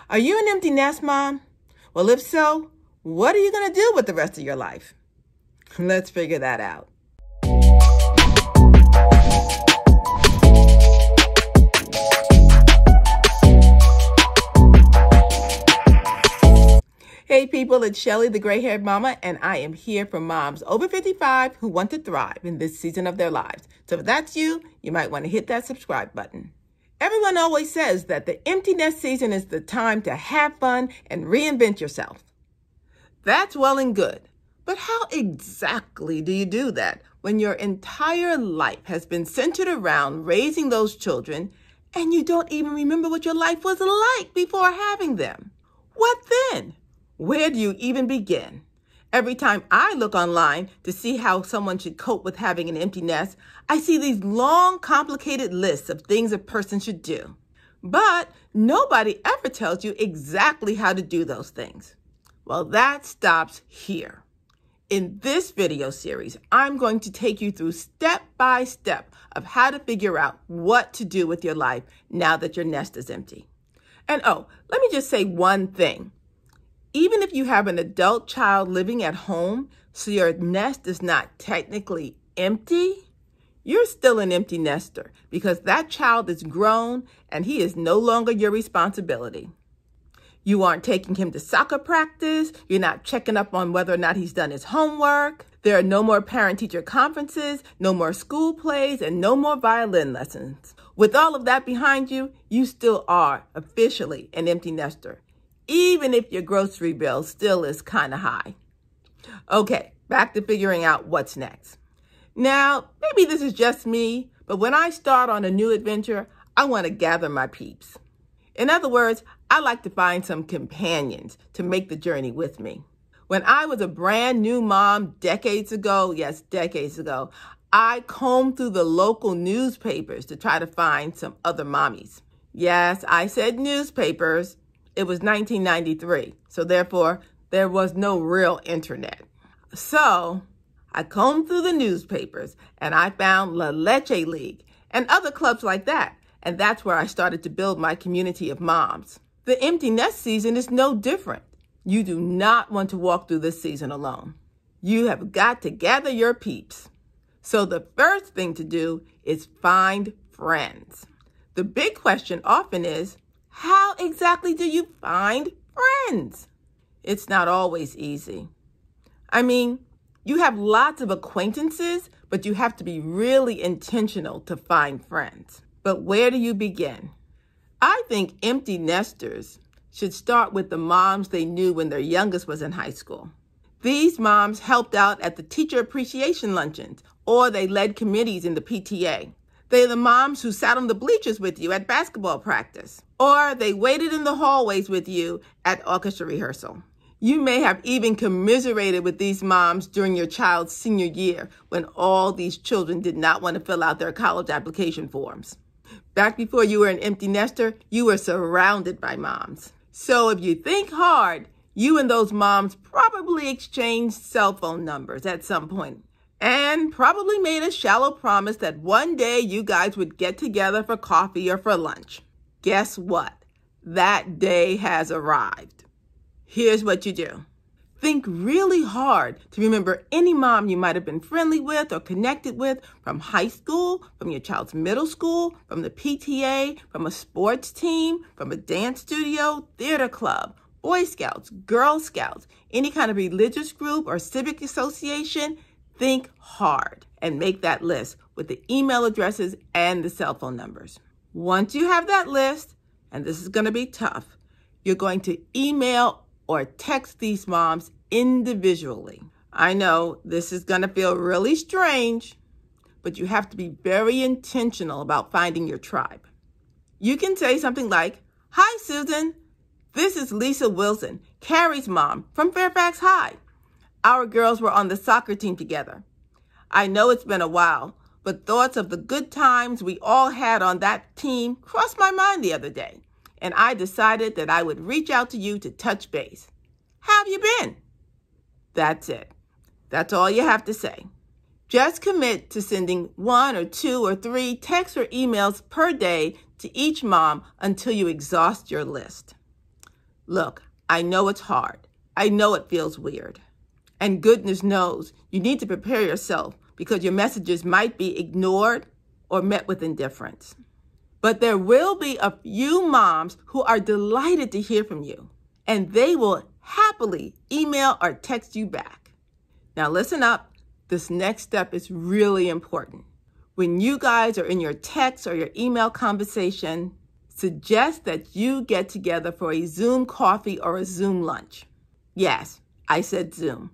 Are you an empty nest mom? Well, if so, what are you going to do with the rest of your life? Let's figure that out. Hey people, it's Shelly, the gray-haired mama, and I am here for moms over 55 who want to thrive in this season of their lives. So if that's you, you might want to hit that subscribe button. Everyone always says that the empty nest season is the time to have fun and reinvent yourself. That's well and good, but how exactly do you do that when your entire life has been centered around raising those children and you don't even remember what your life was like before having them? What then? Where do you even begin? Every time I look online to see how someone should cope with having an empty nest, I see these long, complicated lists of things a person should do. But nobody ever tells you exactly how to do those things. Well, that stops here. In this video series, I'm going to take you through step by step of how to figure out what to do with your life now that your nest is empty. And oh, let me just say one thing. Even if you have an adult child living at home, so your nest is not technically empty, you're still an empty nester because that child is grown and he is no longer your responsibility. You aren't taking him to soccer practice. You're not checking up on whether or not he's done his homework. There are no more parent-teacher conferences, no more school plays, and no more violin lessons. With all of that behind you, you still are officially an empty nester, even if your grocery bill still is kind of high. Okay, back to figuring out what's next. Now, maybe this is just me, but when I start on a new adventure, I want to gather my peeps. In other words, I like to find some companions to make the journey with me. When I was a brand new mom decades ago, yes, decades ago, I combed through the local newspapers to try to find some other mommies. Yes, I said newspapers. It was 1993, so therefore, there was no real internet. So I combed through the newspapers and I found La Leche League and other clubs like that. And that's where I started to build my community of moms. The empty nest season is no different. You do not want to walk through this season alone. You have got to gather your peeps. So the first thing to do is find friends. The big question often is, how exactly do you find friends? It's not always easy. I mean, you have lots of acquaintances, but you have to be really intentional to find friends. But where do you begin? I think empty nesters should start with the moms they knew when their youngest was in high school. These moms helped out at the teacher appreciation luncheons, or they led committees in the PTA. They're the moms who sat on the bleachers with you at basketball practice, or they waited in the hallways with you at orchestra rehearsal. You may have even commiserated with these moms during your child's senior year when all these children did not want to fill out their college application forms. Back before you were an empty nester, you were surrounded by moms. So if you think hard, you and those moms probably exchanged cell phone numbers at some point. And probably made a shallow promise that one day you guys would get together for coffee or for lunch. Guess what? That day has arrived. Here's what you do. Think really hard to remember any mom you might have been friendly with or connected with from high school, from your child's middle school, from the PTA, from a sports team, from a dance studio, theater club, Boy Scouts, Girl Scouts, any kind of religious group or civic association. Think hard and make that list with the email addresses and the cell phone numbers. Once you have that list, and this is going to be tough, you're going to email or text these moms individually. I know this is going to feel really strange, but you have to be very intentional about finding your tribe. You can say something like, "Hi, Susan. This is Lisa Wilson, Carrie's mom from Fairfax High. Our girls were on the soccer team together. I know it's been a while, but thoughts of the good times we all had on that team crossed my mind the other day, and I decided that I would reach out to you to touch base. How have you been?" That's it. That's all you have to say. Just commit to sending 1 or 2 or 3 texts or emails per day to each mom until you exhaust your list. Look, I know it's hard. I know it feels weird. And goodness knows you need to prepare yourself because your messages might be ignored or met with indifference. But there will be a few moms who are delighted to hear from you, and they will happily email or text you back. Now listen up. This next step is really important. When you guys are in your text or your email conversation, suggest that you get together for a Zoom coffee or a Zoom lunch. Yes, I said Zoom.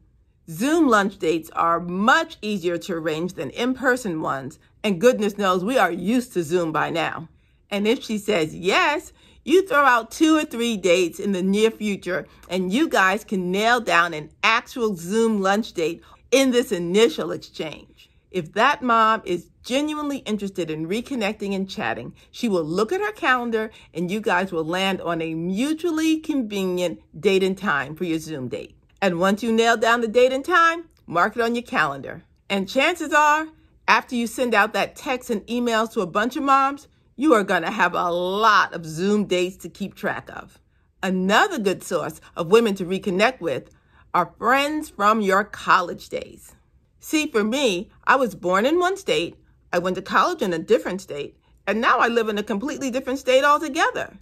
Zoom lunch dates are much easier to arrange than in-person ones, and goodness knows we are used to Zoom by now. And if she says yes, you throw out 2 or 3 dates in the near future, and you guys can nail down an actual Zoom lunch date in this initial exchange. If that mom is genuinely interested in reconnecting and chatting, she will look at her calendar and you guys will land on a mutually convenient date and time for your Zoom date. And once you nail down the date and time, mark it on your calendar. And chances are, after you send out that text and emails to a bunch of moms, you are going to have a lot of Zoom dates to keep track of. Another good source of women to reconnect with are friends from your college days. See, for me, I was born in one state, I went to college in a different state, and now I live in a completely different state altogether.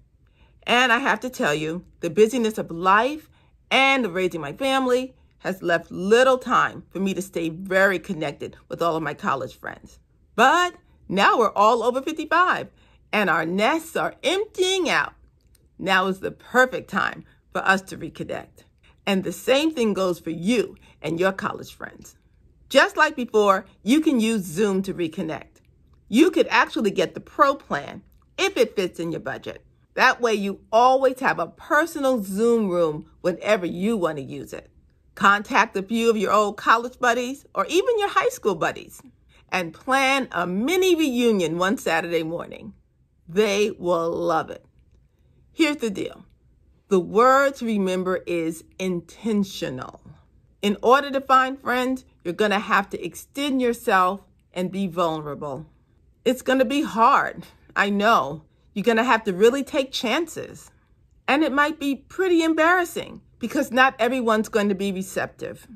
And I have to tell you, the busyness of life and of raising my family has left little time for me to stay very connected with all of my college friends. But now we're all over 55, and our nests are emptying out. Now is the perfect time for us to reconnect. And the same thing goes for you and your college friends. Just like before, you can use Zoom to reconnect. You could actually get the Pro plan if it fits in your budget. That way you always have a personal Zoom room whenever you want to use it. Contact a few of your old college buddies or even your high school buddies and plan a mini reunion one Saturday morning. They will love it. Here's the deal. The word to remember is intentional. In order to find friends, you're going to have to extend yourself and be vulnerable. It's going to be hard. I know. You're going to have to really take chances. And it might be pretty embarrassing because not everyone's going to be receptive.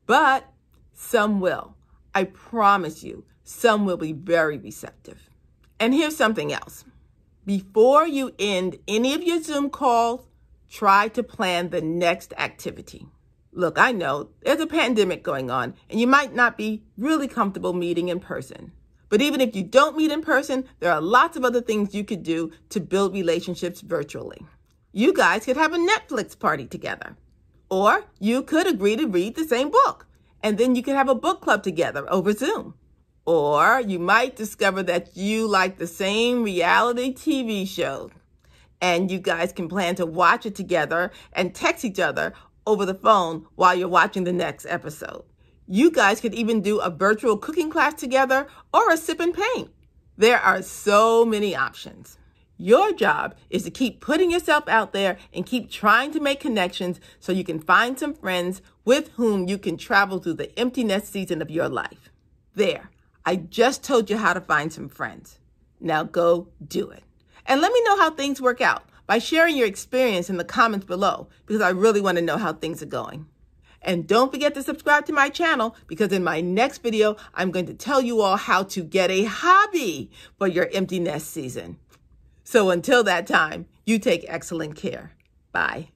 But some will. I promise you, some will be very receptive. And here's something else. Before you end any of your Zoom calls, try to plan the next activity. Look, I know there's a pandemic going on and you might not be really comfortable meeting in person. But even if you don't meet in person, there are lots of other things you could do to build relationships virtually. You guys could have a Netflix party together. Or you could agree to read the same book, and then you could have a book club together over Zoom. Or you might discover that you like the same reality TV show, and you guys can plan to watch it together and text each other over the phone while you're watching the next episode. You guys could even do a virtual cooking class together or a sip and paint. There are so many options. Your job is to keep putting yourself out there and keep trying to make connections so you can find some friends with whom you can travel through the empty nest season of your life. There, I just told you how to find some friends. Now go do it. And let me know how things work out by sharing your experience in the comments below because I really want to know how things are going. And don't forget to subscribe to my channel because in my next video, I'm going to tell you all how to get a hobby for your empty nest season. So until that time, you take excellent care. Bye.